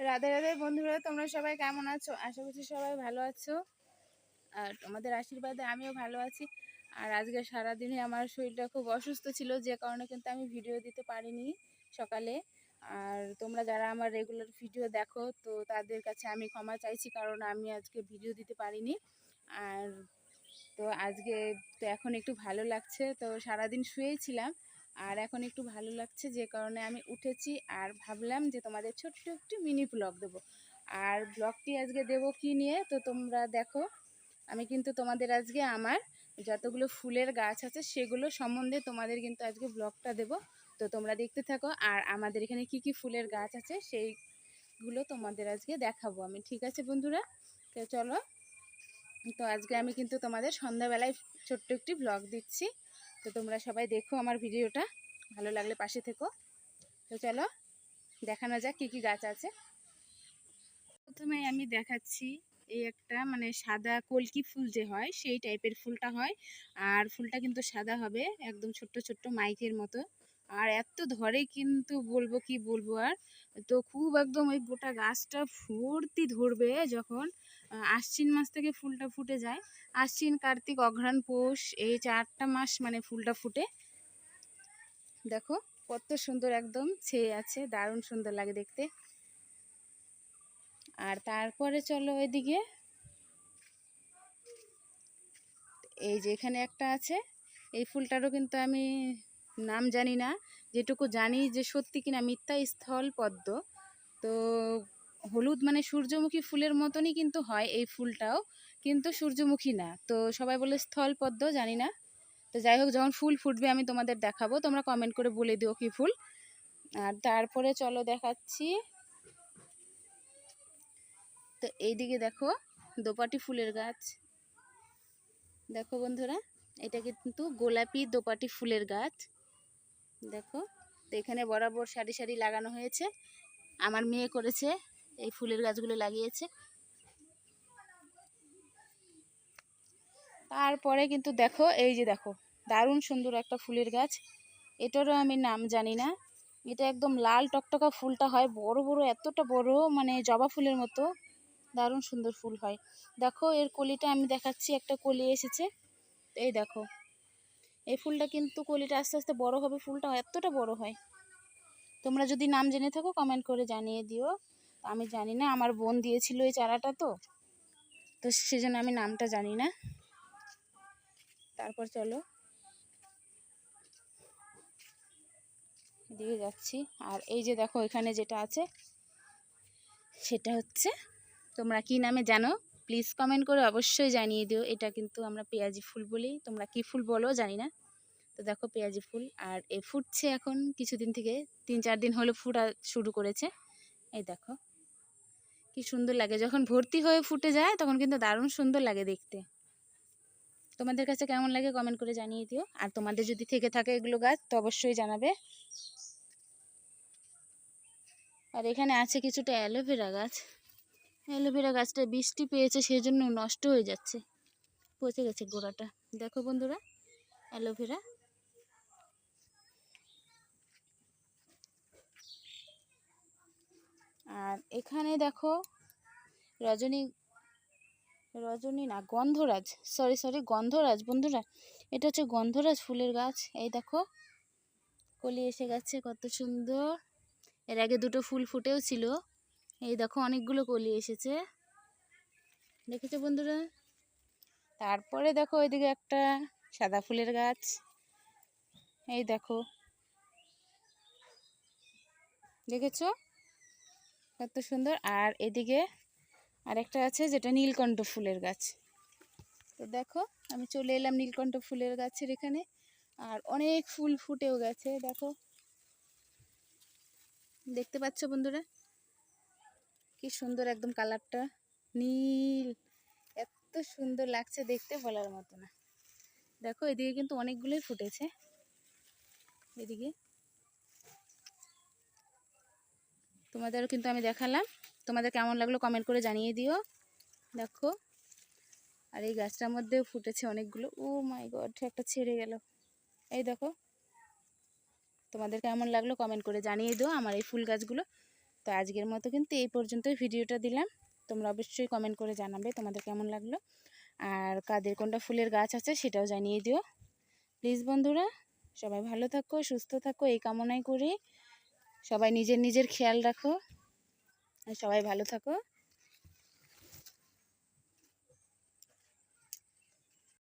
রাধে রাধে বন্ধুরা, তোমরা সবাই কেমন আছো? আশা করছি সবাই ভালো আছো। আর তোমাদের আশীর্বাদে আমিও ভালো আছি। আর আজকে সারাদিনে আমার শরীরটা খুব অসুস্থ ছিল, যে কারণে কিন্তু আমি ভিডিও দিতে পারিনি সকালে। আর তোমরা যারা আমার রেগুলার ভিডিও দেখো, তো তাদের কাছে আমি ক্ষমা চাইছি, কারণ আমি আজকে ভিডিও দিতে পারিনি। আর তো আজকে তো এখন একটু ভালো লাগছে, তো সারাদিন শুয়েছিলাম। আর এখন একটু ভালো লাগছে, যে কারণে আমি উঠেছি আর ভাবলাম যে তোমাদের ছোট্ট একটু মিনি ব্লগ দেবো। আর ব্লগটি আজকে দেবো কি নিয়ে, তো তোমরা দেখো। আমি কিন্তু তোমাদের আজকে আমার যতগুলো ফুলের গাছ আছে সেগুলো সম্বন্ধে তোমাদের কিন্তু আজকে ব্লগটা দেবো। তো তোমরা দেখতে থাকো, আর আমাদের এখানে কি কি ফুলের গাছ আছে সেইগুলো তোমাদের আজকে দেখাবো আমি। ঠিক আছে বন্ধুরা, তো চলো। তো আজকে আমি কিন্তু তোমাদের সন্ধ্যাবেলায় ছোট্ট একটি ব্লগ দিচ্ছি। তো তোমরা সবাই দেখো আমার ভিডিওটা, ভালো লাগলে পাশে থেকো। তো চলো দেখানো যাক কি কি গাছ আছে। প্রথমে আমি দেখাচ্ছি এই একটা মানে সাদা কলকি ফুল যে হয় সেই টাইপের ফুলটা হয়। আর ফুলটা কিন্তু সাদা হবে, একদম ছোট্ট ছোট্ট মাইকের মতো। আর এত ধরে কিন্তু বলবো কি বলবো আর। তো খুব একদম ওই গোটা গাছটা ভর্তি ধরবে যখন আশ্বিন মাস থেকে ফুলটা ফুটে যায়। আশ্বিন, কার্তিক, অঘ্রাণ, পৌষ এই 4টা মাস মানে ফুলটা ফুটে। দেখো কত সুন্দর একদম ছেয়ে আছে, দারুণ সুন্দর লাগে দেখতে। আর তারপরে চলো এদিকে, এই যে এখানে একটা আছে। এই ফুলটারও কিন্তু আমি নাম জানি না, যেটুকু জানি যে সত্যি কিনা মিথ্যা, স্থল পদ্ম। তো হলুদ মানে সূর্যমুখী ফুলের মতনই কিন্তু হয় এই ফুলটাও, কিন্তু সূর্যমুখী না। তো সবাই বলে স্থল পদ্ম, জানি না। তো যাই হোক, যখন ফুল ফুটবে আমি তোমাদের দেখাবো, তোমরা কমেন্ট করে বলে দিও কি ফুল। আর তারপরে চলো দেখাচ্ছি। তো এইদিকে দেখো দোপাটি ফুলের গাছ। দেখো বন্ধুরা, এটা কিন্তু গোলাপি দোপাটি ফুলের গাছ। দেখো, তো এখানে বরাবর সারি সারি লাগানো হয়েছে, আমার মেয়ে করেছে, এই ফুলের গাছগুলো লাগিয়েছে। তারপরে কিন্তু দেখো, এই যে দেখো দারুণ সুন্দর একটা ফুলের গাছ। এটারও আমি নাম জানি না। এটা একদম লাল টকটকা ফুলটা হয়, বড় বড়, এতটা বড় মানে জবা ফুলের মতো, দারুণ সুন্দর ফুল হয়। দেখো এর কলিটা আমি দেখাচ্ছি, একটা কলি এসেছে। এই দেখো, এই ফুলটা কিন্তু কলিটা আস্তে আস্তে বড় হবে, ফুলটা এতটা বড় হয়। তোমরা যদি নাম জেনে থাকো কমেন্ট করে জানিয়ে দিও। আমি জানি না, আমার বোন দিয়েছিল এই চারাটা, তো তো সেজন্য আমি নামটা জানি না। তারপর চলো দিয়ে যাচ্ছি। আর এই যে দেখো এখানে যেটা আছে সেটা হচ্ছে, তোমরা কি নামে জানো প্লিজ কমেন্ট করে অবশ্যই জানিয়ে দিও। এটা কিন্তু আমরা পেঁয়াজি ফুল বলি, তোমরা কি ফুল বলো জানি না। তো দেখো পেঁয়াজি ফুল, আর এ ফুটছে এখন কিছুদিন থেকে, 3-4 দিন হলো ফুটা শুরু করেছে। এই দেখো কি সুন্দর লাগে, যখন ভর্তি হয়ে ফুটে যায় তখন কিন্তু দারুণ সুন্দর লাগে দেখতে। তোমাদের কাছে কেমন লাগে কমেন্ট করে জানিয়ে দিও। আর তোমাদের যদি থেকে থাকে এগুলো গাছ তো অবশ্যই জানাবে। আর এখানে আছে কিছুটা অ্যালোভেরা গাছ। অ্যালোভেরা গাছটা বৃষ্টি পেয়েছে সেজন্য নষ্ট হয়ে যাচ্ছে, পচে গেছে গোড়াটা। দেখো বন্ধুরা অ্যালোভেরা। আর এখানে দেখো রজনী, রজনী না গন্ধরাজ, সরি সরি গন্ধরাজ বন্ধুরা, এটা হচ্ছে গন্ধরাজ ফুলের গাছ। এই দেখো কলি এসে গেছে, কত সুন্দর। এর আগে দুটো ফুল ফুটেও ছিল, এই দেখো অনেকগুলো কলি এসেছে, দেখেছো বন্ধুরা। তারপরে দেখো ওইদিকে একটা সাদা ফুলের গাছ, এই দেখো, দেখেছো কত সুন্দর। আর এদিকে আরেকটা আছে যেটা নীলকণ্ঠ ফুলের গাছ। তো দেখো আমি চলে এলাম নীলকণ্ঠ ফুলের গাছের এখানে, আর অনেক ফুল ফুটেও গেছে। দেখো, দেখতে পাচ্ছ বন্ধুরা কি সুন্দর একদম কালারটা, নীল, এত সুন্দর লাগছে দেখতে বলার মতো না। দেখো এদিকে কিন্তু অনেকগুলোই ফুটেছে, এদিকে তোমাদেরও কিন্তু আমি দেখালাম। তোমাদের কেমন লাগলো কমেন্ট করে জানিয়ে দিও। দেখো, আর এই গাছটার মধ্যেও ফুটেছে অনেকগুলো। ও মাই গড, একটা ছেড়ে গেল। এই দেখো, তোমাদের কেমন লাগলো কমেন্ট করে জানিয়ে দিও আমার এই ফুল গাছগুলো। তো আজকের মতো কিন্তু এই পর্যন্তই ভিডিওটা দিলাম। তোমরা অবশ্যই কমেন্ট করে জানাবে তোমাদের কেমন লাগলো, আর কাদের কোনটা ফুলের গাছ আছে সেটাও জানিয়ে দিও প্লিজ। বন্ধুরা সবাই ভালো থাকো, সুস্থ থাকো, এই কামনাই করি। সবাই নিজের নিজের খেয়াল রাখো, আর সবাই ভালো থাকো।